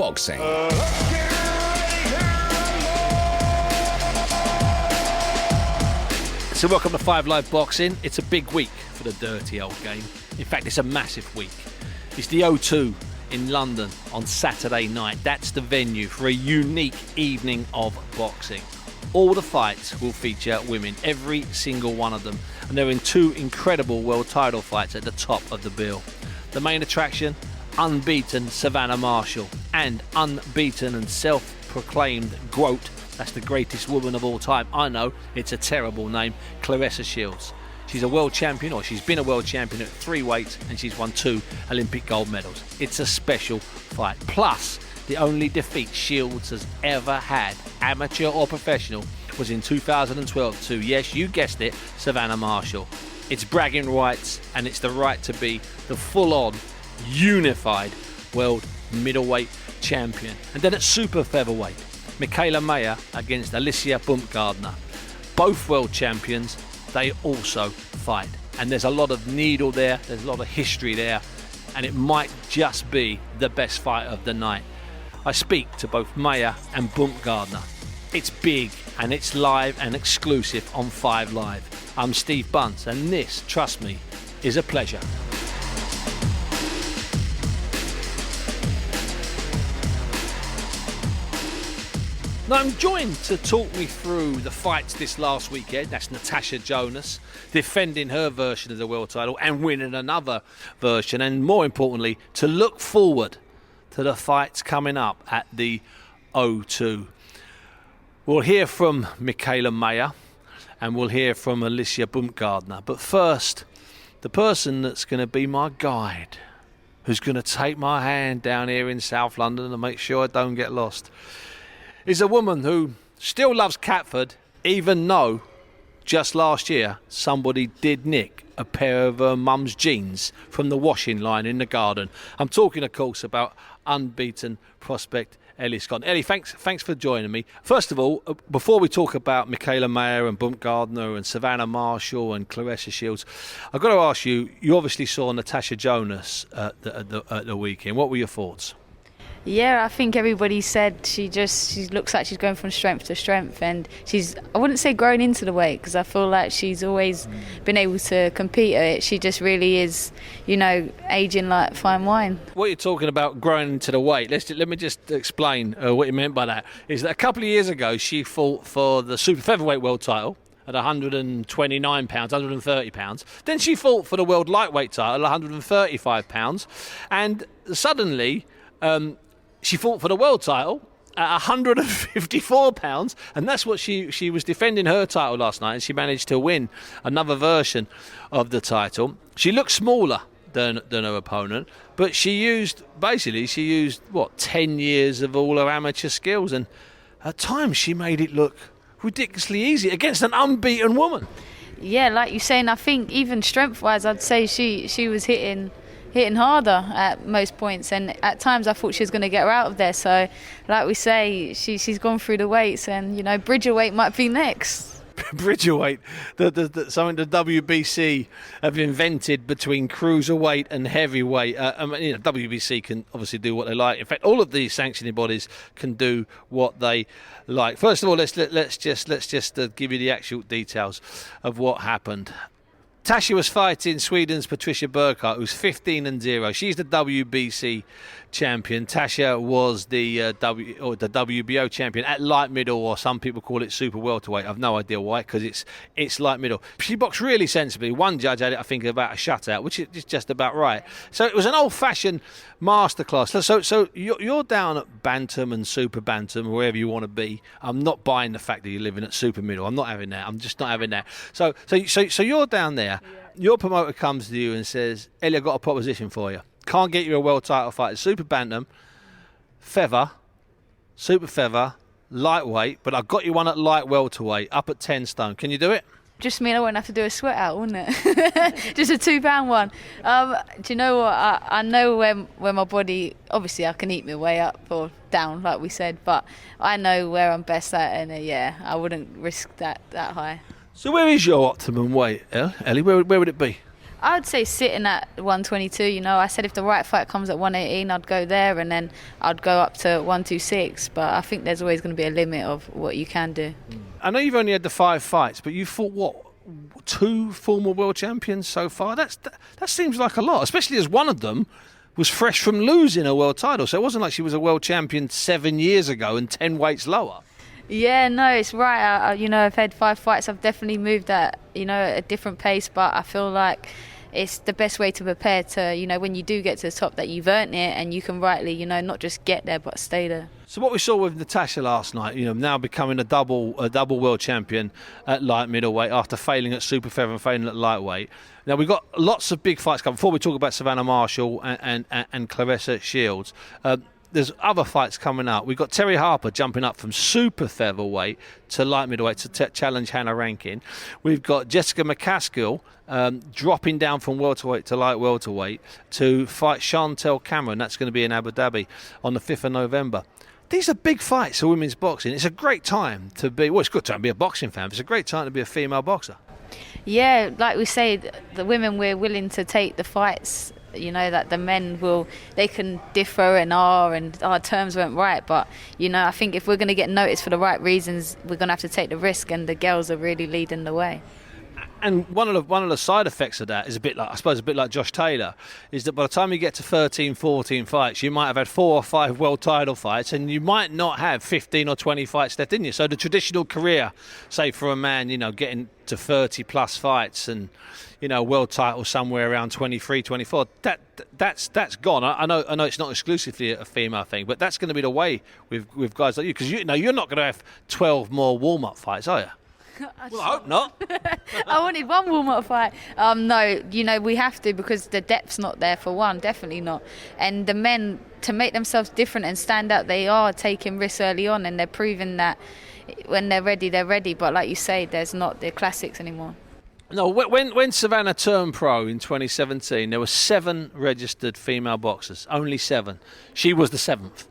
boxing. So welcome to 5 Live Boxing. It's a big week for the dirty old game. In fact, it's a massive week. It's the O2 in London on Saturday night. That's the venue for a unique evening of boxing. All the fights will feature women, every single one of them. And they're in 2 incredible world title fights at the top of the bill. The main attraction, unbeaten Savannah Marshall and unbeaten and self-proclaimed GOAT. That's the greatest woman of all time. I know, it's a terrible name. Claressa Shields. She's a world champion, or she's been a world champion at 3 weights, and she's won 2 Olympic gold medals. It's a special fight. Plus, the only defeat Shields has ever had, amateur or professional, was in 2012 to, yes, you guessed it, Savannah Marshall. It's bragging rights, and it's the right to be the full-on, unified world middleweight champion. And then at super featherweight, Mikaela Mayer against Alycia Baumgardner. Both world champions, they also fight. And there's a lot of needle there, there's a lot of history there, and it might just be the best fight of the night. I speak to both Mayer and Baumgardner. It's big, and it's live and exclusive on 5 Live. I'm Steve Bunce, and this, trust me, is a pleasure. Now I'm joined to talk me through the fights this last weekend. That's Natasha Jonas defending her version of the world title and winning another version, and more importantly, to look forward to the fights coming up at the O2. We'll hear from Mikaela Mayer and we'll hear from Alycia Baumgardner. But first, the person that's going to be my guide, who's going to take my hand down here in South London and make sure I don't get lost, is a woman who still loves Catford, even though just last year somebody did nick a pair of her mum's jeans from the washing line in the garden. I'm talking, of course, about unbeaten prospect Ellie Scott. Ellie, thanks for joining me. First of all, before we talk about Mikaela Mayer and Baumgardner and Savannah Marshall and Claressa Shields, I've got to ask you, you obviously saw Natasha Jonas at the weekend. What were your thoughts? Yeah, I think everybody said she looks like she's going from strength to strength, and I wouldn't say growing into the weight, because I feel like she's always been able to compete at it. She just really is, aging like fine wine. What you're talking about growing into the weight, let me just explain what you meant by that. Is that a couple of years ago she fought for the super featherweight world title at 129 pounds, 130 pounds. Then she fought for the world lightweight title at 135 pounds, and suddenly she fought for the world title at 154 pounds, and that's what she was defending her title last night, and she managed to win another version of the title. She looked smaller than her opponent, but she used 10 years of all her amateur skills, and at times she made it look ridiculously easy against an unbeaten woman. Yeah, like you're saying, I think even strength-wise, I'd say she was hitting harder at most points, and at times I thought she was going to get her out of there. So, like we say, she's gone through the weights, and Bridger weight might be next. Bridger weight, something the WBC have invented between cruiserweight and heavyweight. WBC can obviously do what they like. In fact, all of these sanctioning bodies can do what they like. First of all, let's just give you the actual details of what happened. Tasha was fighting Sweden's Patricia Burkhardt, who's 15-0. She's the WBC champion. Tasha was the WBO champion at light middle, or some people call it super welterweight. I've no idea why, because it's light middle. She boxed really sensibly. One judge had it, I think, about a shutout, which is just about right. So it was an old-fashioned masterclass. So you're down at bantam and super bantam, wherever you want to be. I'm not buying the fact that you're living at super middle. I'm not having that. I'm just not having that. So you're down there. Yeah. Your promoter comes to you and says, Ellie, I've got a proposition for you. Can't get you a world title fight. It's super bantam, feather, super feather, lightweight, but I've got you one at light welterweight, up at 10 stone. Can you do it? Just mean I won't have to do a sweat out, wouldn't it? Just a £2 one. Do you know what? I know where my body, obviously I can eat my way up or down, like we said, but I know where I'm best at, and I wouldn't risk that high. So where is your optimum weight, Ellie? Where would it be? I would say sitting at 122. You know, I said if the right fight comes at 118, I'd go there, and then I'd go up to 126. But I think there's always going to be a limit of what you can do. I know you've only had the 5 fights, but you fought what? 2 former world champions so far. That seems like a lot, especially as one of them was fresh from losing a world title. So it wasn't like she was a world champion 7 years ago and 10 weights lower. Yeah, no, it's right. I've had 5 fights. I've definitely moved at a different pace, but I feel like it's the best way to prepare to, when you do get to the top, that you've earned it and you can rightly, not just get there but stay there. So what we saw with Natasha last night, now becoming a double world champion at light middleweight after failing at super feather and failing at lightweight. Now we've got lots of big fights coming. Before we talk about Savannah Marshall and Claressa Shields, there's other fights coming out. We've got Terry Harper jumping up from super featherweight to light middleweight to challenge Hannah Rankin. We've got Jessica McCaskill dropping down from welterweight to light welterweight to fight Chantel Cameron. That's going to be in Abu Dhabi on the 5th of November. These are big fights for women's boxing. It's a great time to be, well, it's a good time to be a boxing fan, but it's a great time to be a female boxer. Yeah, like we say, the women, we're willing to take the fights, that the men they can differ and our terms weren't right. But, I think if we're going to get noticed for the right reasons, we're going to have to take the risk, and the girls are really leading the way. And one of the side effects of that is a bit like Josh Taylor, is that by the time you get to 13, 14 fights, you might have had 4 or 5 world title fights, and you might not have 15 or 20 fights left in you. So the traditional career, say for a man, getting to 30 plus fights and, world title somewhere around 23, 24, that's gone. I know it's not exclusively a female thing, but that's going to be the way with guys like you, because you're not going to have 12 more warm-up fights, are you? Well, I hope not. I wanted one warm-up fight. No, we have to, because the depth's not there for one, definitely not. And the men, to make themselves different and stand out, they are taking risks early on, and they're proving that when they're ready, they're ready. But like you say, there's not the classics anymore. No, when Savannah turned pro in 2017, there were 7 registered female boxers, only 7. She was the 7th.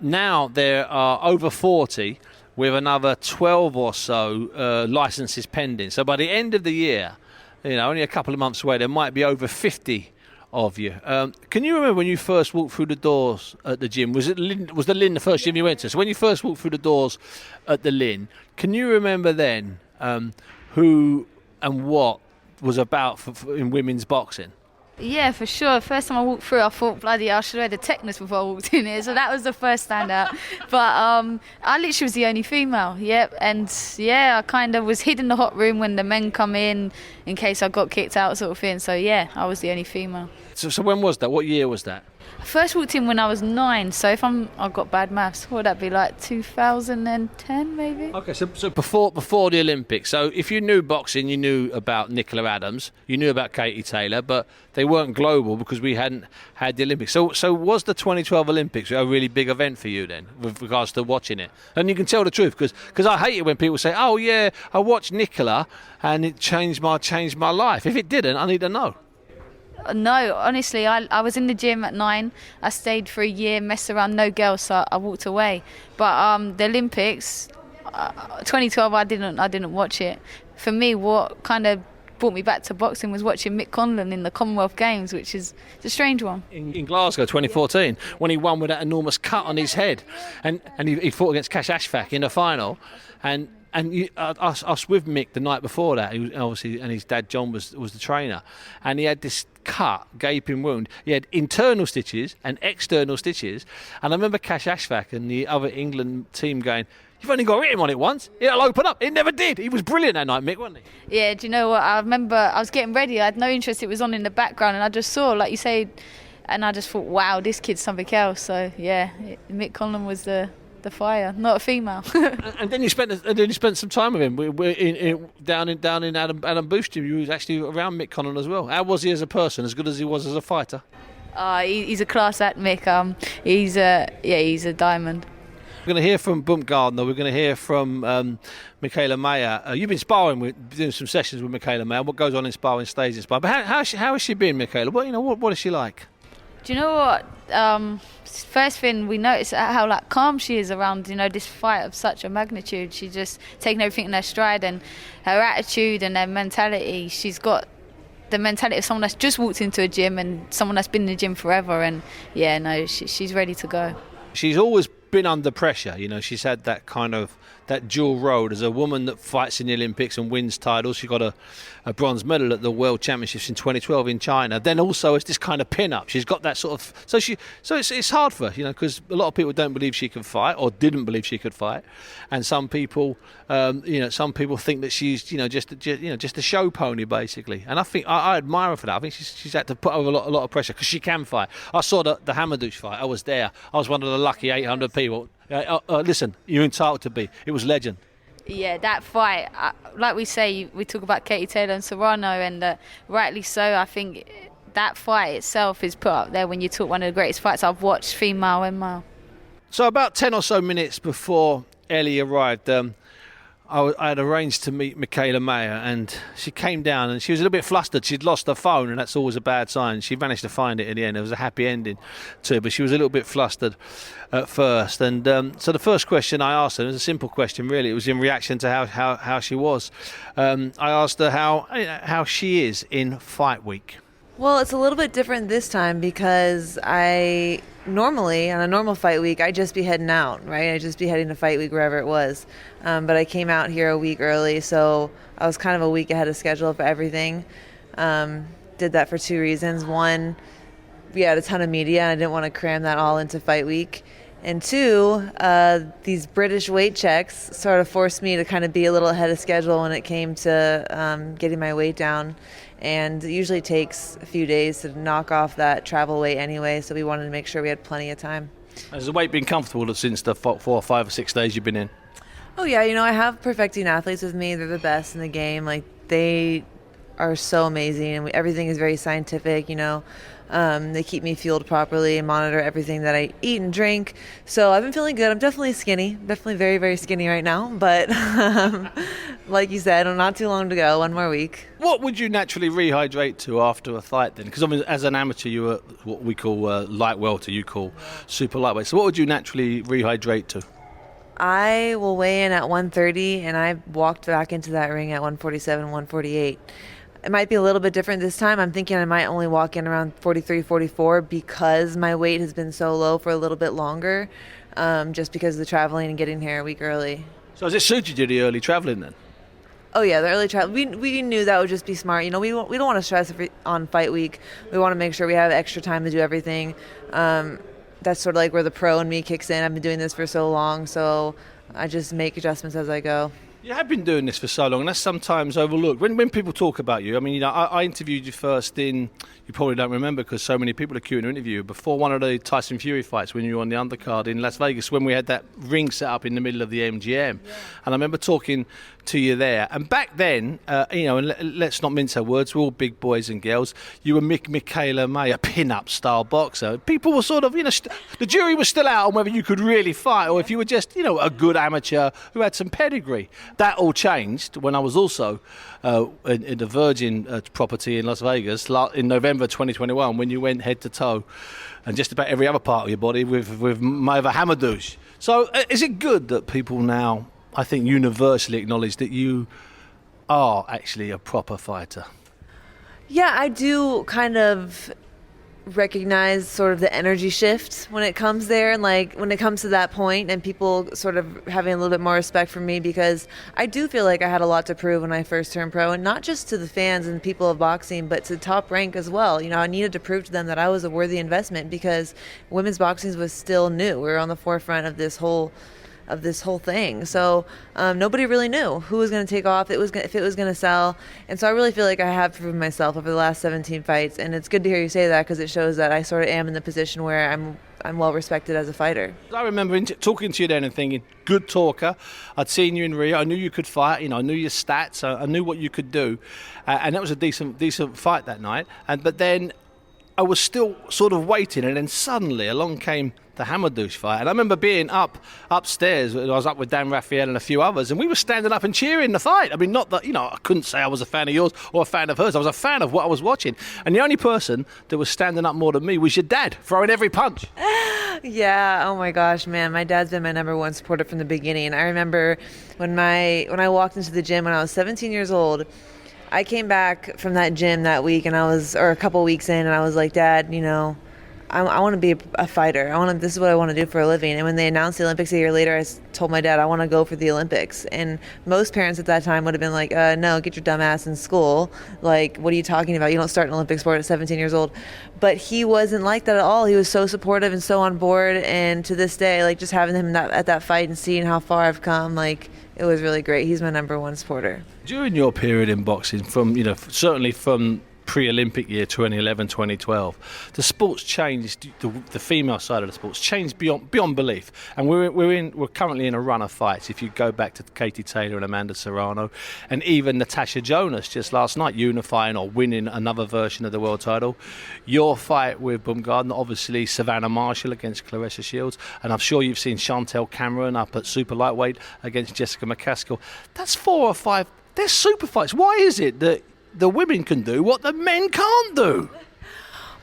Now there are over 40, with another 12 or so licenses pending. So by the end of the year, only a couple of months away, there might be over 50 of you. Can you remember when you first walked through the doors at the gym? Was the Lynn the first gym you went to? So when you first walked through the doors at the Lynn, can you remember then who and what was about in women's boxing? Yeah, for sure. First time I walked through, I thought, bloody hell, I should have had a tetanus before I walked in here. So that was the first standout. But I literally was the only female, yep. And yeah, I kind of was hid in the hot room when the men come in case I got kicked out, sort of thing. So yeah, I was the only female. So when was that? What year was that? I first walked in when I was 9, so I've got bad maths, what would that be, like 2010 maybe? Okay, so before the Olympics. So if you knew boxing, you knew about Nicola Adams, you knew about Katie Taylor, but they weren't global because we hadn't had the Olympics. So was the 2012 Olympics a really big event for you then, with regards to watching it? And you can tell the truth, because I hate it when people say, oh yeah, I watched Nicola and it changed my life. If it didn't, I need to know. No, honestly, I was in the gym at 9. I stayed for a year, messed around, no girls, so I walked away. But the Olympics, 2012, I didn't watch it. For me, what kind of brought me back to boxing was watching Mick Conlan in the Commonwealth Games, which is a strange one. In Glasgow, 2014, when he won with that enormous cut on his head, and he fought against Kash Ashfaq in the final, and I was with Mick the night before that. He was obviously, and his dad John was the trainer, and he had this cut, gaping wound. He had internal stitches and external stitches, and I remember Kash Ashfaq and the other England team going, "You've only got to hit him on it once. It'll open up." It never did. He was brilliant that night, Mick, wasn't he? Yeah. Do you know what? I remember I was getting ready. I had no interest. It was on in the background, and I just saw, like you say, and I just thought, wow, this kid's something else. So yeah, Mick Conlan was the fire, not a female. And then you spent some time with him down in Adam Booth's gym. You was actually around Mick Conlan as well. How was he as a person? As good as he was as a fighter? He's a class act, Mick. He's a diamond. We're going to hear from Baumgardner. We're going to hear from Mikaela Mayer. You've been doing some sessions with Mikaela Mayer. What goes on in sparring stays in sparring. But how has she been, Mikaela? What is she like? Do you know what? First thing we notice how calm she is around this fight of such a magnitude. She's just taking everything in her stride, and her attitude and her mentality. She's got the mentality of someone that's just walked into a gym and someone that's been in the gym forever. And yeah, no, she's ready to go. She's always been under pressure. She's had that kind of that dual role as a woman that fights in the Olympics and wins titles. She got a bronze medal at the World Championships in 2012 in China. Then also as this kind of pin-up. She's got that sort of... So it's hard for her, because a lot of people don't believe she can fight or didn't believe she could fight. And some people, some people think that she's, just a show pony, basically. And I think I admire her for that. I think she's had to put over a lot of pressure because she can fight. I saw the Hamadouche fight. I was there. I was one of the lucky 800 people. Listen, you're entitled to be. It was legend. Yeah, that fight, like we say, we talk about Katie Taylor and Serrano, and rightly so. I think that fight itself is put up there when you talk one of the greatest fights I've watched, female and male. So about 10 or so minutes before Ellie arrived, I had arranged to meet Mikaela Mayer, and she came down and she was a little bit flustered. She'd lost her phone, and that's always a bad sign. She managed to find it in the end. It was a happy ending to it, but she was a little bit flustered at first. And so the first question I asked her, it was a simple question really, it was in reaction to how she was. I asked her how she is in fight week. Well, it's a little bit different this time because normally, on a normal fight week, I'd just be heading out, right? I'd just be heading to fight week wherever it was. But I came out here a week early, so I was kind of a week ahead of schedule for everything. Did that for two reasons. One, we had a ton of media, and I didn't want to cram that all into fight week. And two, these British weight checks sort of forced me to kind of be a little ahead of schedule when it came to getting my weight down. And it usually takes a few days to knock off that travel weight anyway, so we wanted to make sure we had plenty of time. Has the weight been comfortable since the 4 or 5 or 6 days you've been in? Oh yeah, I have perfecting athletes with me. They're the best in the game. Like, they are so amazing, and everything is very scientific, They keep me fueled properly and monitor everything that I eat and drink. So I've been feeling good. I'm definitely skinny, definitely very, very skinny right now. But like you said, not too long to go, one more week. What would you naturally rehydrate to after a fight then? Because as an amateur, you were what we call light welter, you call super lightweight. So what would you naturally rehydrate to? I will weigh in at 130, and I walked back into that ring at 147, 148. It might be a little bit different this time. I'm thinking I might only walk in around 43, 44 because my weight has been so low for a little bit longer, just because of the traveling and getting here a week early. So has it suited you, the early traveling then? Oh yeah, the early travel. We knew that would just be smart. We don't want to stress on fight week. We want to make sure we have extra time to do everything. That's sort of like where the pro in me kicks in. I've been doing this for so long, so I just make adjustments as I go. You have been doing this for so long, and that's sometimes overlooked. When people talk about you, I interviewed you first you probably don't remember because so many people are queuing to interview you, before one of the Tyson Fury fights when you were on the undercard in Las Vegas, when we had that ring set up in the middle of the MGM. Yeah. And I remember talking to you there. And back then, and let's not mince our words, we're all big boys and girls. You were Mikaela Mayer, pin-up style boxer. People were sort of, the jury was still out on whether you could really fight or if you were just, a good amateur who had some pedigree. That all changed when I was also in the Virgin property in Las Vegas in November 2021, when you went head to toe and just about every other part of your body with Mayer Hamadouche. So is it good that people now, I think, universally acknowledge that you are actually a proper fighter? Yeah, I do kind of recognize sort of the energy shift when it comes there, and like when it comes to that point, and people sort of having a little bit more respect for me, because I do feel like I had a lot to prove when I first turned pro, and not just to the fans and people of boxing, but to Top Rank as well. I needed to prove to them that I was a worthy investment because women's boxing was still new. We were on the forefront of this whole thing. So nobody really knew who was going to take off, if it was going to sell. And so I really feel like I have proven myself over the last 17 fights. And it's good to hear you say that, because it shows that I sort of am in the position where I'm well respected as a fighter. I remember talking to you then and thinking, good talker. I'd seen you in Rio. I knew you could fight. I knew your stats. I knew what you could do. And that was a decent fight that night. But then I was still sort of waiting. And then suddenly along came the Hamadouche fight. And I remember being upstairs. I was up with Dan Raphael and a few others, and we were standing up and cheering the fight. Not that, I couldn't say I was a fan of yours or a fan of hers. I was a fan of what I was watching. And the only person that was standing up more than me was your dad, throwing every punch. Yeah, oh my gosh, man. My dad's been my number one supporter from the beginning. I remember when I walked into the gym when I was 17 years old, I came back from that gym that week, and or a couple weeks in, and I was like, Dad, I want to be a fighter. This is what I want to do for a living. And when they announced the Olympics a year later, I told my dad I want to go for the Olympics. And most parents at that time would have been like, no, get your dumb ass in school. Like, what are you talking about? You don't start an Olympic sport at 17 years old. But he wasn't like that at all. He was so supportive and so on board. And to this day, like, just having him at that fight and seeing how far I've come, like, it was really great. He's my number one supporter. During your period in boxing, certainly from pre-Olympic year 2011, 2012, the sports changed. The female side of the sports changed beyond belief, and we're currently in a run of fights. If you go back to Katie Taylor and Amanda Serrano, and even Natasha Jonas just last night unifying or winning another version of the world title. Your fight with Baumgardner, obviously Savannah Marshall against Claressa Shields, and I'm sure you've seen Chantel Cameron up at super lightweight against Jessica McCaskill. That's 4 or 5. They're super fights. Why is it that the women can do what the men can't do?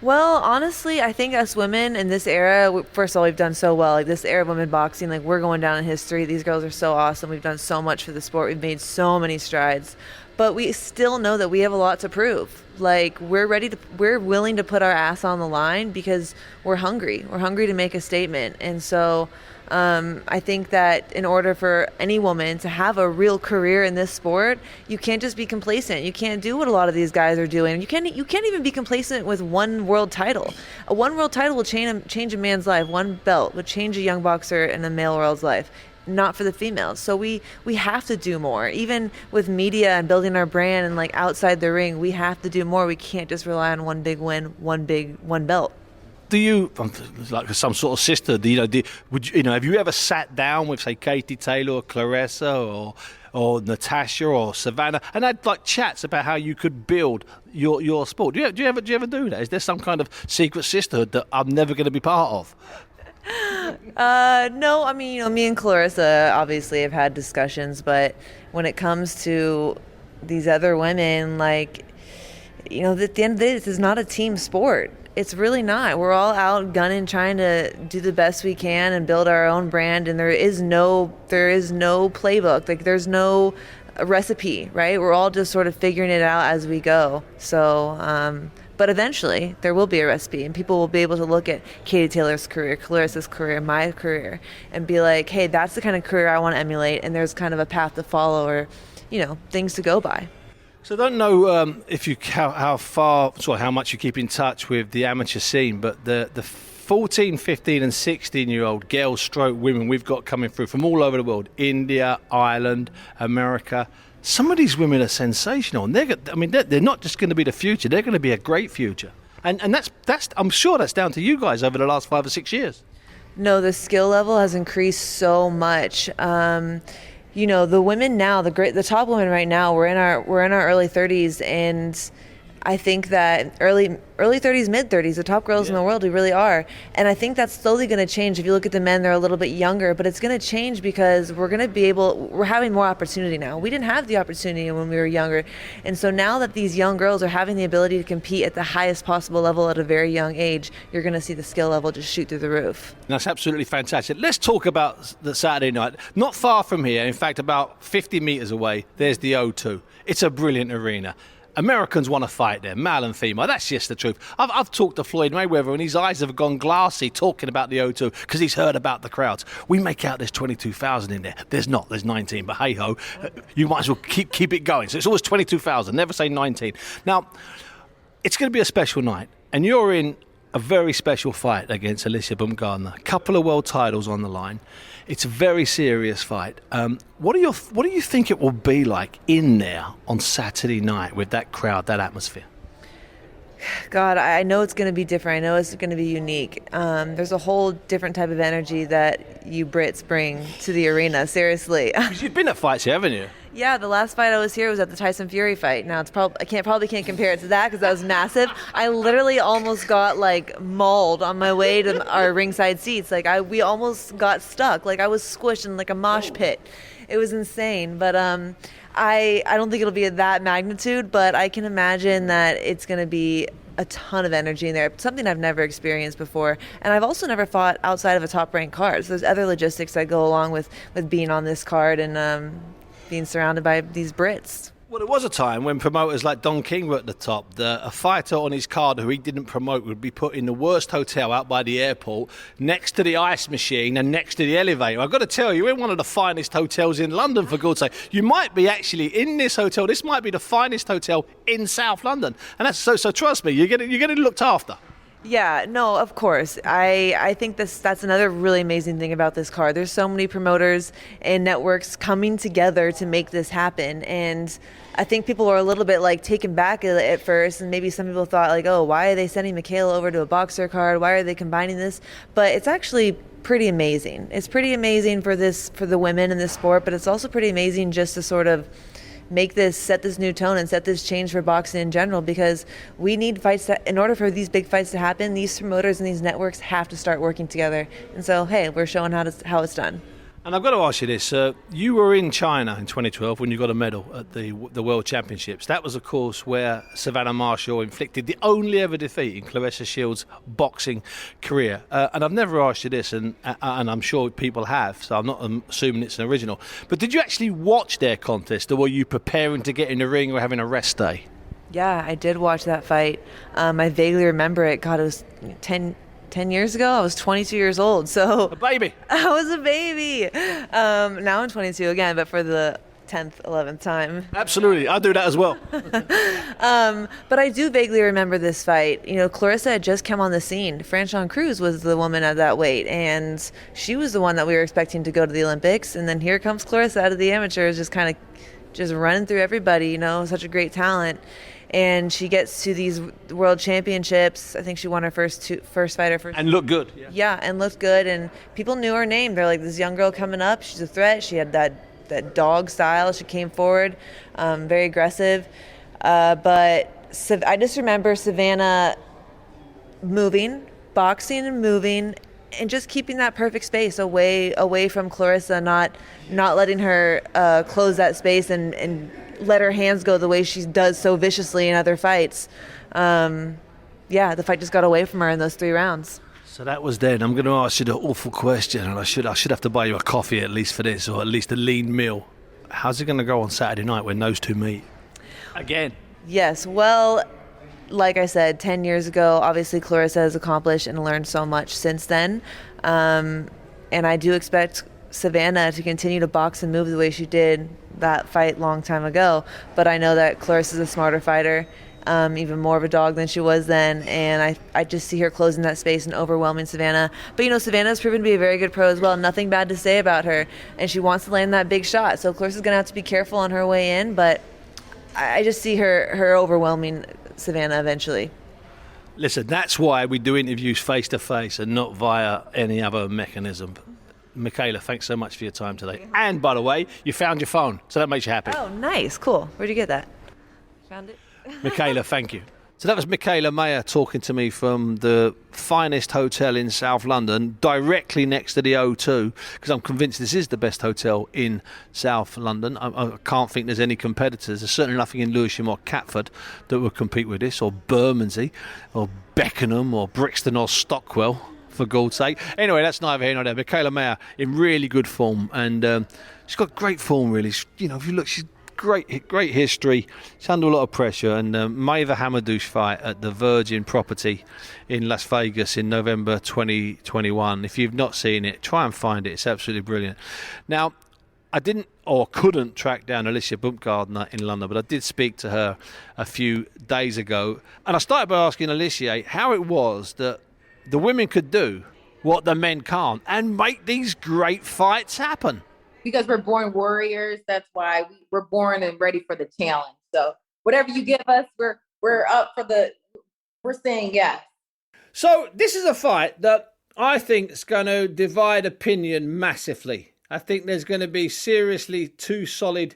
Well, honestly, I think us women in this era, first of all, we've done so well. Like, this era of women boxing, like, we're going down in history. These girls are so awesome. We've done so much for the sport. We've made so many strides. But we still know that we have a lot to prove. Like, we're willing to put our ass on the line because we're hungry. We're hungry to make a statement. And so I think that in order for any woman to have a real career in this sport, you can't just be complacent. You can't do what a lot of these guys are doing. You can't even be complacent with one world title. A one world title will change a man's life. One belt would change a young boxer in a male world's life. Not for the females. So we have to do more. Even with media and building our brand and, like, outside the ring, we have to do more. We can't just rely on one big win, one belt. Do you, like some sort of sister, have you ever sat down with, say, Katie Taylor or Claressa or Natasha or Savannah and had, like, chats about how you could build your sport? Do you ever do that? Is there some kind of secret sisterhood that I'm never going to be part of? No, I mean, me and Claressa obviously have had discussions, but when it comes to these other women, like, at the end of the day, this is not a team sport. It's really not. We're all out gunning, trying to do the best we can and build our own brand, and there is no playbook. Like, there's no recipe, right? We're all just sort of figuring it out as we go. So, but eventually there will be a recipe, and people will be able to look at Katie Taylor's career, Claressa's career, my career, and be like, hey, that's the kind of career I want to emulate, and there's kind of a path to follow, or, things to go by. So I don't know if you how much you keep in touch with the amateur scene, but the 14, 15 and 16-year-old girls stroke women we've got coming through from all over the world, India, Ireland, America. Some of these women are sensational, and they're not just going to be the future, they're going to be a great future. And that's I'm sure that's down to you guys over the last 5 or 6 years. No, the skill level has increased so much. The women now, the top women right now, we're in our early 30s, and I think that early 30s, mid 30s, the top girls in the world, we really are. And I think that's slowly going to change. If you look at the men, they're a little bit younger, but it's going to change because we're having more opportunity now. We didn't have the opportunity when we were younger. And so now that these young girls are having the ability to compete at the highest possible level at a very young age, you're going to see the skill level just shoot through the roof. That's absolutely fantastic. Let's talk about the Saturday night. Not far from here, in fact, about 50 metres away, there's the O2. It's a brilliant arena. Americans want to fight there, male and female. That's just the truth. I've talked to Floyd Mayweather, and his eyes have gone glassy talking about the O2 because he's heard about the crowds. We make out there's 22,000 in there. There's not. There's 19. But hey-ho, you might as well keep it going. So it's always 22,000. Never say 19. Now, it's going to be a special night, and you're in a very special fight against Alycia Baumgardner. A couple of world titles on the line. It's a very serious fight. What do you think it will be like in there on Saturday night with that crowd, that atmosphere? God, I know it's going to be different. I know it's going to be unique. There's a whole different type of energy that you Brits bring to the arena, seriously. You've been at fights here, haven't you? Yeah, the last fight I was here was at the Tyson Fury fight. Now, I probably can't compare it to that because that was massive. I literally almost got, like, mauled on my way to our ringside seats. Like, we almost got stuck. Like, I was squished in, like, a mosh pit. It was insane. But I don't think it'll be at that magnitude, but I can imagine that it's going to be a ton of energy in there, something I've never experienced before. And I've also never fought outside of a top-ranked card. So there's other logistics that go along with being on this card and being surrounded by these Brits. Well, there was a time when promoters like Don King were at the top. A fighter on his card who he didn't promote would be put in the worst hotel out by the airport, next to the ice machine and next to the elevator. I've got to tell you, you're in one of the finest hotels in London, for God's sake. You might be actually in this hotel. This might be the finest hotel in South London. And that's so trust me, you're getting looked after. Yeah, no, of course. I think that's another really amazing thing about this card. There's so many promoters and networks coming together to make this happen. And I think people were a little bit like taken back at first. And maybe some people thought like, oh, why are they sending Mikaela over to a boxer card? Why are they combining this? But it's actually pretty amazing. It's pretty amazing for the women in this sport, but it's also pretty amazing just to sort of set this new tone and set this change for boxing in general, because we need fights in order for these big fights to happen. These promoters and these networks have to start working together. And so, hey, we're showing how it's done. And I've got to ask you this. You were in China in 2012 when you got a medal at the World Championships. That was, of course, where Savannah Marshall inflicted the only ever defeat in Claressa Shields' boxing career. And I've never asked you this, and I'm sure people have, so I'm not assuming it's an original. But did you actually watch their contest, or were you preparing to get in the ring or having a rest day? Yeah, I did watch that fight. I vaguely remember it. God, it was 10 years ago. I was 22 years old, so A baby. I was a baby. Now I'm 22 again, but for the 10th, 11th time. Absolutely, I do that as well. But I do vaguely remember this fight. You know, Claressa had just come on the scene. Franchon Cruz was the woman at that weight, and she was the one that we were expecting to go to the Olympics. And then here comes Claressa out of the amateurs, just running through everybody. You know, such a great talent. And she gets to these world championships. I think she won her first fight. And looked good. Yeah, and looked good. And people knew her name. They're like, this young girl coming up. She's a threat. She had that dog style. She came forward, very aggressive. But I just remember Savannah moving, boxing and moving, and just keeping that perfect space away from Claressa, not letting her close that space and let her hands go the way she does so viciously in other fights. The fight just got away from her in those 3 rounds. So that was then. I'm going to ask you the awful question, and I should have to buy you a coffee at least for this, or at least a lean meal. How's it going to go on Saturday night when those two meet? Again. Yes, well, like I said, 10 years ago, obviously Claressa has accomplished and learned so much since then. And I do expect Savannah to continue to box and move the way she did that fight long time ago. But I know that Claressa's a smarter fighter, even more of a dog than she was then. And I just see her closing that space and overwhelming Savannah. But, you know, Savannah's proven to be a very good pro as well. Nothing bad to say about her. And she wants to land that big shot. So Claressa's going to have to be careful on her way in. But I just see her overwhelming Savannah eventually. Listen, that's why we do interviews face to face and not via any other mechanism. Mikaela, thanks so much for your time today. And by the way, you found your phone, so that makes you happy. Oh, nice, cool. Where'd you get that? Found it. Mikaela, thank you. So that was Mikaela Mayer talking to me from the finest hotel in South London, directly next to the O2, because I'm convinced this is the best hotel in South London. I can't think there's any competitors. There's certainly nothing in Lewisham or Catford that would compete with this, or Bermondsey, or Beckenham, or Brixton, or Stockwell, for God's sake. Anyway, that's neither here nor there. Mikaela Mayer in really good form, and she's got great form, really. You know, if you look, she's great history. She's under a lot of pressure, and Mayweather Hamadouche fight at the Virgin property in Las Vegas in November 2021. If you've not seen it, try and find it. It's absolutely brilliant. Now, I didn't or couldn't track down Alycia Baumgardner in London, but I did speak to her a few days ago, and I started by asking Alycia how it was that the women could do what the men can't and make these great fights happen. Because we're born warriors. That's why we're born and ready for the challenge. So whatever you give us, we're up for we're saying yes. So this is a fight that I think is going to divide opinion massively. I think there's going to be seriously 2 solid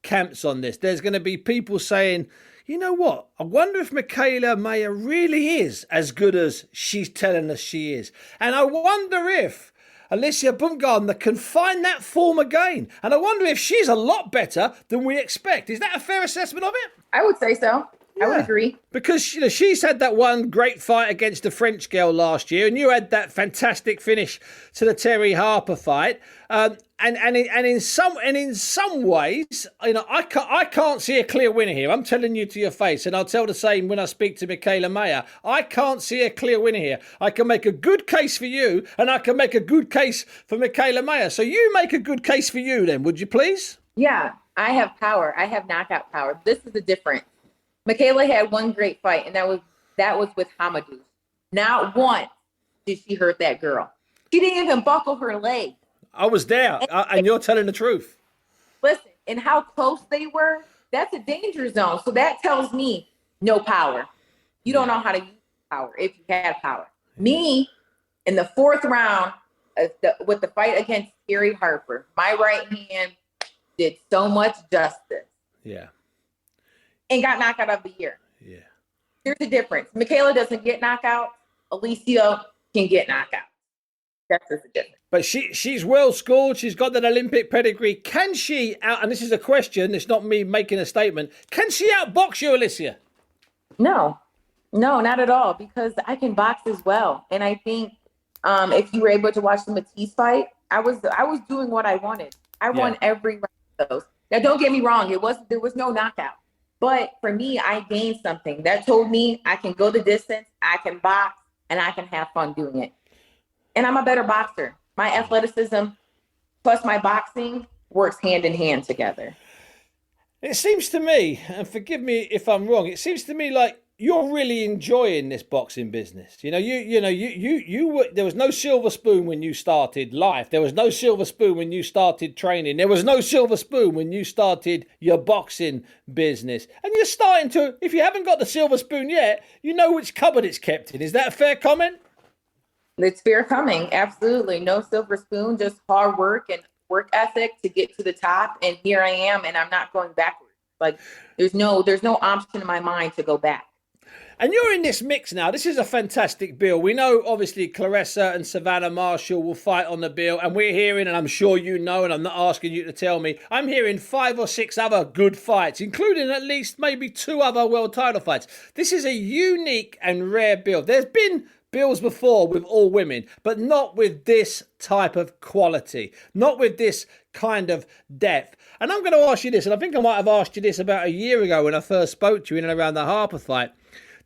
camps on this. There's going to be people saying, you know what? I wonder if Mikaela Mayer really is as good as she's telling us she is. And I wonder if Alycia Baumgardner can find that form again. And I wonder if she's a lot better than we expect. Is that a fair assessment of it? I would say so. I would agree. Because she's had that one great fight against the French girl last year, and you had that fantastic finish to the Terry Harper fight. And in some ways, I can't see a clear winner here. I'm telling you to your face, and I'll tell the same when I speak to Mikaela Mayer. I can't see a clear winner here. I can make a good case for you, and I can make a good case for Mikaela Mayer. So you make a good case for you, then, would you please? Yeah, I have power. I have knockout power. This is the difference. Mikaela had one great fight, and that was with Hamadou. Not once did she hurt that girl. She didn't even buckle her leg. I was there, and you're telling the truth. Listen, and how close they were, that's a danger zone. So that tells me no power. You don't know how to use power if you have power. Me, in the fourth round, with the fight against Terry Harper, my right hand did so much justice. Yeah. And got knocked out of the year. Yeah. There's a difference. Mikaela doesn't get knocked out. Alycia can get knocked out. That's just a difference. But she's well schooled. She's got that Olympic pedigree. Can she and this is a question, it's not me making a statement, can she outbox you, Alycia? No, not at all, because I can box as well. And I think if you were able to watch the Matisse fight, I was doing what I wanted. I won every round of those. Now, don't get me wrong. There was no knockout. But for me, I gained something that told me I can go the distance, I can box, and I can have fun doing it. And I'm a better boxer. My athleticism plus my boxing works hand in hand together. It seems to me, and forgive me if I'm wrong, it seems to me like you're really enjoying this boxing business. You were, there was no silver spoon when you started life. There was no silver spoon when you started training. There was no silver spoon when you started your boxing business. And you're starting to, if you haven't got the silver spoon yet, you know which cupboard it's kept in. Is that a fair comment? It's fair coming. Absolutely. No silver spoon, just hard work and work ethic to get to the top. And here I am, and I'm not going backwards. Like there's no option in my mind to go back. And you're in this mix now. This is a fantastic bill. We know, obviously, Claressa and Savannah Marshall will fight on the bill. And we're hearing, and I'm sure you know, and I'm not asking you to tell me, I'm hearing 5 or 6 other good fights, including at least maybe 2 other world title fights. This is a unique and rare bill. There's been bills before with all women, but not with this type of quality, not with this kind of depth. And I'm going to ask you this, and I think I might have asked you this about a year ago when I first spoke to you in and around the Harper fight.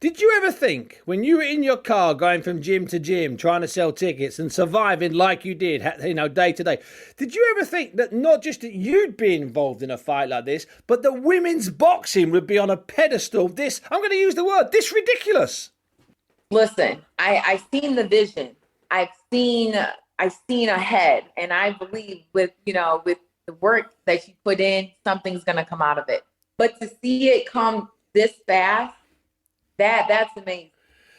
Did you ever think, when you were in your car going from gym to gym, trying to sell tickets and surviving like you did, day to day, did you ever think that not just that you'd be involved in a fight like this, but that women's boxing would be on a pedestal I'm going to use the word, this ridiculous? Listen, I've seen the vision. I've seen ahead, and I believe with the work that you put in, something's going to come out of it. But to see it come this fast, that's amazing.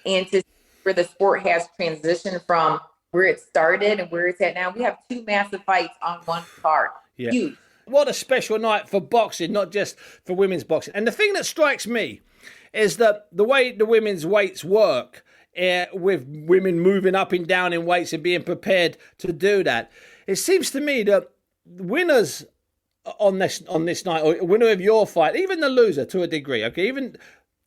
And to see where the sport has transitioned from where it started and where it's at now, we have 2 massive fights on one card. Yeah. Huge. What a special night for boxing, not just for women's boxing. And the thing that strikes me is that the way the women's weights work, with women moving up and down in weights and being prepared to do that, it seems to me that winners on this night, or winner of your fight, even the loser to a degree, okay, even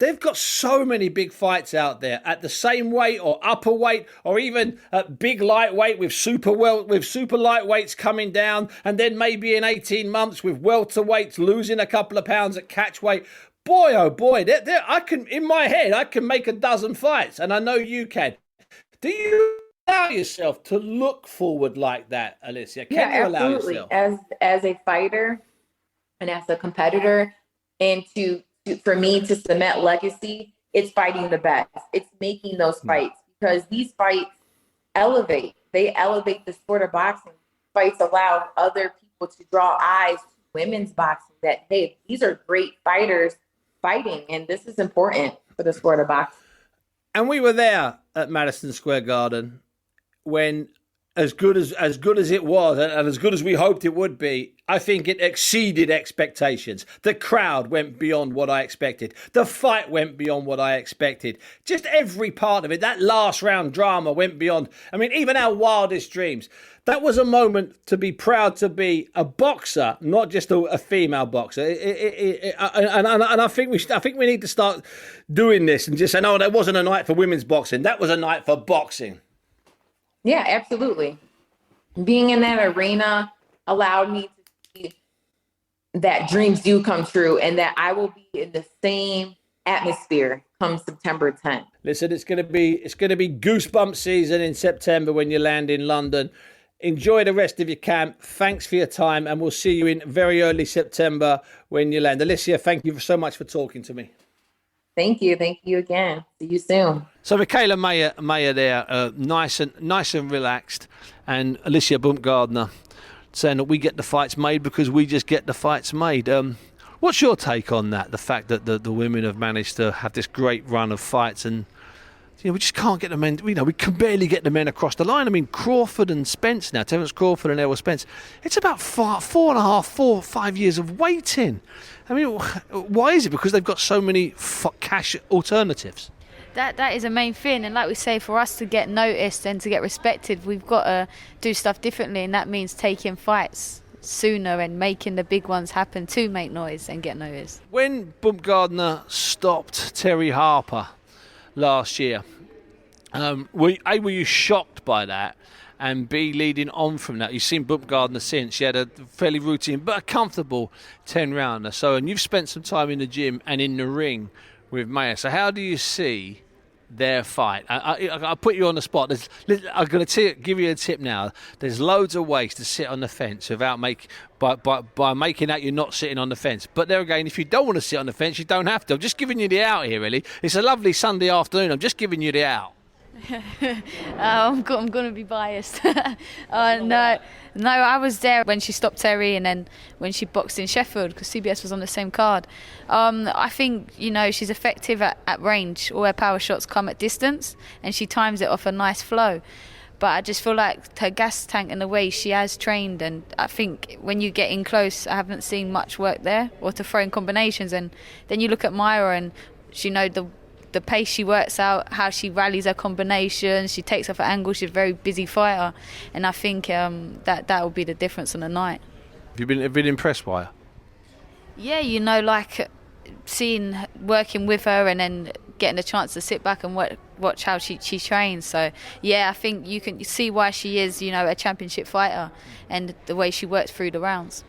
they've got so many big fights out there at the same weight or upper weight, or even at big lightweight with super lightweights coming down, and then maybe in 18 months with welterweights losing a couple of pounds at catch weight. Boy, oh boy, I can, in my head, I can make a dozen fights, and I know you can. Do you allow yourself to look forward like that, Alycia? Can you allow yourself? As a fighter and as a competitor, and for me to cement legacy, it's fighting the best. It's making those fights, because these fights elevate. They elevate the sport of boxing. Fights allow other people to draw eyes to women's boxing, that, hey, these are great fighters fighting, and this is important for the sport of boxing. And we were there at Madison Square Garden when as good as it was, and as good as we hoped it would be, I think it exceeded expectations. The crowd went beyond what I expected. The fight went beyond what I expected. Just every part of it, that last round drama went beyond, I mean, even our wildest dreams. That was a moment to be proud to be a boxer, not just a female boxer. And I think we need to start doing this and just say, no, that wasn't a night for women's boxing. That was a night for boxing. Yeah, absolutely. Being in that arena allowed me to see that dreams do come true and that I will be in the same atmosphere come September 10th. Listen, it's going to be goosebump season in September when you land in London. Enjoy the rest of your camp. Thanks for your time, and we'll see you in very early September when you land. Alycia, thank you so much for talking to me. Thank you. Thank you again. See you soon. So Mikaela Mayer there, nice and relaxed, and Alycia Baumgardner saying that we get the fights made because we just get the fights made. What's your take on that? The fact that the women have managed to have this great run of fights, and we just can't get the men. We can barely get the men across the line. I mean, Crawford and Spence now, Terence Crawford and Errol Spence. It's about 5 years of waiting. I mean, why is it? Because they've got so many cash alternatives. That is a main thing, and like we say, for us to get noticed and to get respected, we've got to do stuff differently, and that means taking fights sooner and making the big ones happen to make noise and get noticed. When Baumgardner stopped Terry Harper last year, were you shocked by that? And B, leading on from that, you've seen Baumgardner since. She had a fairly routine but a comfortable 10-rounder. And you've spent some time in the gym and in the ring with Mayer. So how do you see their fight? I'll put you on the spot. I'm going to give you a tip now. There's loads of ways to sit on the fence without by making out you're not sitting on the fence. But there again, if you don't want to sit on the fence, you don't have to. I'm just giving you the out here, really. It's a lovely Sunday afternoon. I'm just giving you the out. I'm going to be biased. No, I was there when she stopped Terry and then when she boxed in Sheffield because CBS was on the same card. I think, she's effective at range. All her power shots come at distance and she times it off a nice flow. But I just feel like her gas tank and the way she has trained, and I think when you get in close, I haven't seen much work there or to throw in combinations. And then you look at Mayer and the pace she works out, how she rallies her combinations, she takes off her angle. She's a very busy fighter, and I think that will be the difference on the night. Have you been impressed by her? Yeah, like working with her and then getting a chance to sit back and watch how she trains. So yeah, I think you can see why she is a championship fighter and the way she works through the rounds.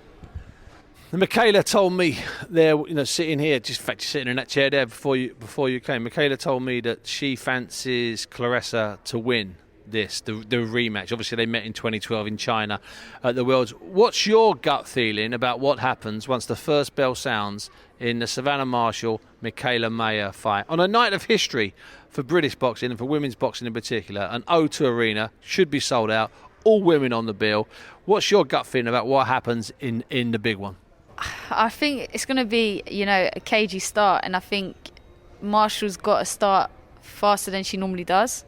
Mikaela told me there, sitting here, just in fact, sitting in that chair there before you came. Mikaela told me that she fancies Claressa to win the rematch. Obviously, they met in 2012 in China at the Worlds. What's your gut feeling about what happens once the first bell sounds in the Savannah Marshall Mikaela Mayer fight on a night of history for British boxing and for women's boxing in particular? An O2 Arena should be sold out, all women on the bill. What's your gut feeling about what happens in the big one? I think it's going to be, a cagey start, and I think Marshall's got to start faster than she normally does,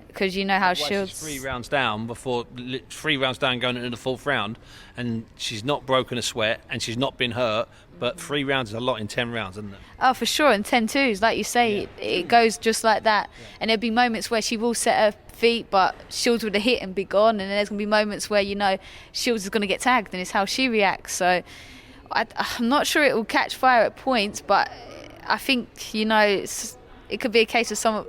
because how Shields... 3 rounds down going into the fourth round, and she's not broken a sweat, and she's not been hurt, but 3 rounds is a lot in 10 rounds, isn't it? Oh, for sure, and 10-2s, like you say, it goes just like that. Yeah. And there'll be moments where she will set her feet, but Shields would have hit and be gone, and then there's going to be moments where, Shields is going to get tagged, and it's how she reacts, so... I'm not sure it will catch fire at points, but I think, it could be a case of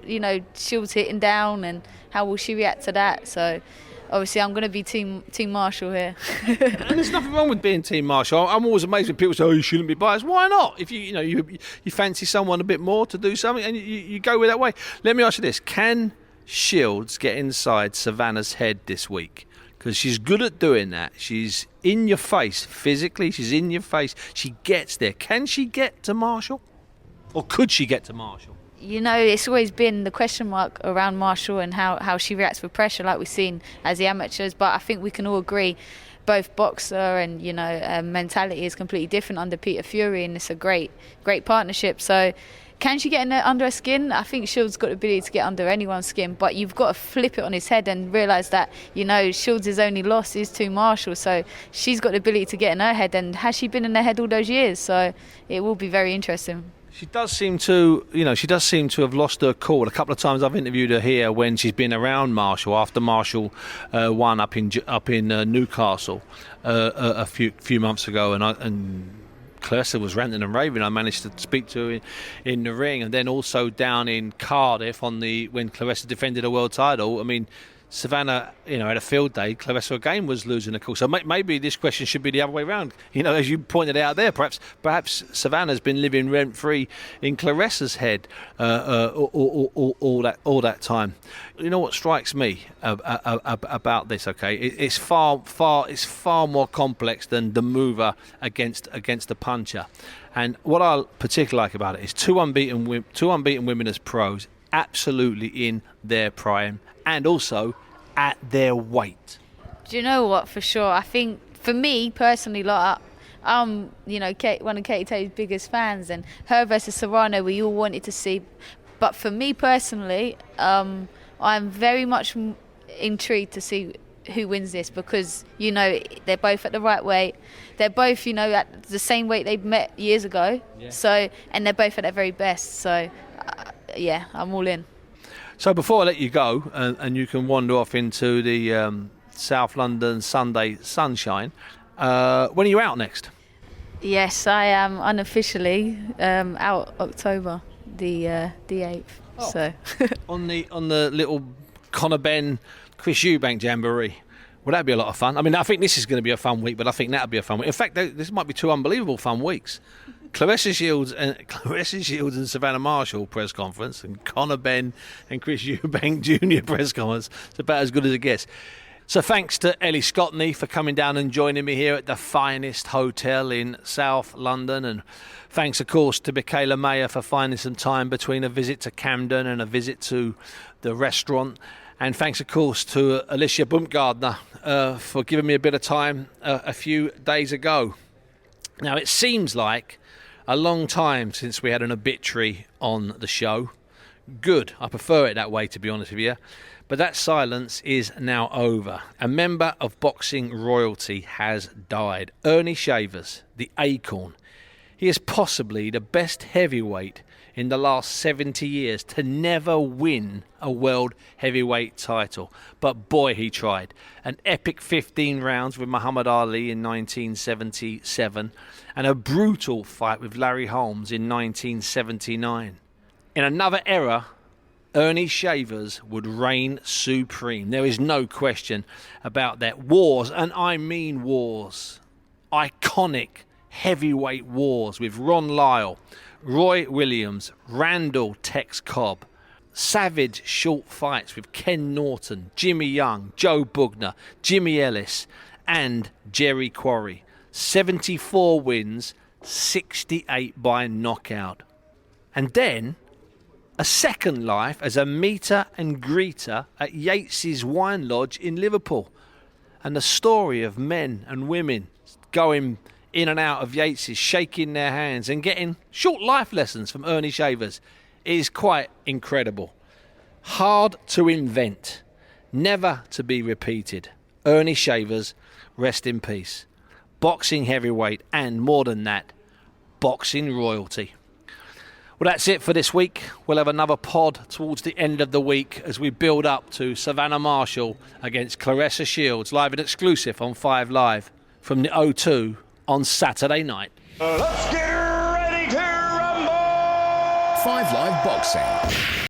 Shields hitting down and how will she react to that. So obviously I'm going to be team Marshall here. And there's nothing wrong with being team Marshall. I'm always amazed when people say, you shouldn't be biased. Why not? If you fancy someone a bit more to do something and you go with that way. Let me ask you this. Can Shields get inside Savannah's head this week? Because she's good at doing that. She's in your face physically. She's in your face. She gets there. Can she get to Marshall? Or could she get to Marshall? It's always been the question mark around Marshall and how she reacts with pressure, like we've seen as the amateurs. But I think we can all agree both boxer and, mentality is completely different under Peter Fury, and it's a great partnership. So Can she get under her skin? I think Shields got the ability to get under anyone's skin, but you've got to flip it on his head and realise that, you know, Shields' only loss is to Marshall, so she's got the ability to get in her head, and has she been in her head all those years? So it will be very interesting. She does seem to have lost her cool. A couple of times I've interviewed her here when she's been around Marshall after Marshall won up in Newcastle a few months ago, and Claressa was ranting and raving. I managed to speak to her in the ring, and then also down in Cardiff when Claressa defended a world title. I mean, Savannah, had a field day. Claressa again was losing the cool. So maybe this question should be the other way around. As you pointed out there, perhaps Savannah's been living rent free in Claressa's head all that time. You know what strikes me about this? Okay, it's far more complex than the mover against the puncher. And what I particularly like about it is two unbeaten women as pros, absolutely in their prime, and also at their weight. Do you know what? For sure, I think for me personally, one of Katie Taylor's biggest fans, and her versus Serrano, we all wanted to see. But for me personally, I'm very much intrigued to see who wins this, because they're both at the right weight. They're both at the same weight they met years ago. Yeah. So, and they're both at their very best. So, I'm all in. So before I let you go, and you can wander off into the South London Sunday sunshine, when are you out next? Yes, I am unofficially out October the 8th. Oh. So on the little Conor Benn Chris Eubank jamboree. Well, that'd be a lot of fun. I mean, I think this is going to be a fun week, but I think that'd be a fun week. In fact, this might be two unbelievable fun weeks. Claressa Shields and Savannah Marshall press conference, and Conor Benn and Chris Eubank Jr. press conference. It's about as good as it gets. So thanks to Ellie Scottney for coming down and joining me here at the finest hotel in South London, and thanks of course to Mikaela Mayer for finding some time between a visit to Camden and a visit to the restaurant. And thanks, of course, to Alycia Baumgardner for giving me a bit of time a few days ago. Now, it seems like a long time since we had an obituary on the show. Good. I prefer it that way, to be honest with you. But that silence is now over. A member of boxing royalty has died. Ernie Shavers, the Acorn. He is possibly the best heavyweight in the last 70 years to never win a world heavyweight title. But boy, he tried. An epic 15 rounds with Muhammad Ali in 1977 and a brutal fight with Larry Holmes in 1979. In another era, Ernie Shavers would reign supreme. There is no question about that. Wars, and I mean wars. Iconic heavyweight wars with Ron Lyle, Roy Williams, Randall Tex Cobb. Savage short fights with Ken Norton, Jimmy Young, Joe Bugner, Jimmy Ellis and Jerry Quarry. 74 wins, 68 by knockout. And then a second life as a meter and greeter at Yates's Wine Lodge in Liverpool. And the story of men and women going in and out of Yates's, shaking their hands and getting short life lessons from Ernie Shavers is quite incredible. Hard to invent, never to be repeated. Ernie Shavers, rest in peace. Boxing heavyweight, and more than that, boxing royalty. Well, that's it for this week. We'll have another pod towards the end of the week as we build up to Savannah Marshall against Claressa Shields, live and exclusive on 5 Live from the O2 on Saturday night. Let's get ready to rumble! 5 Live Boxing.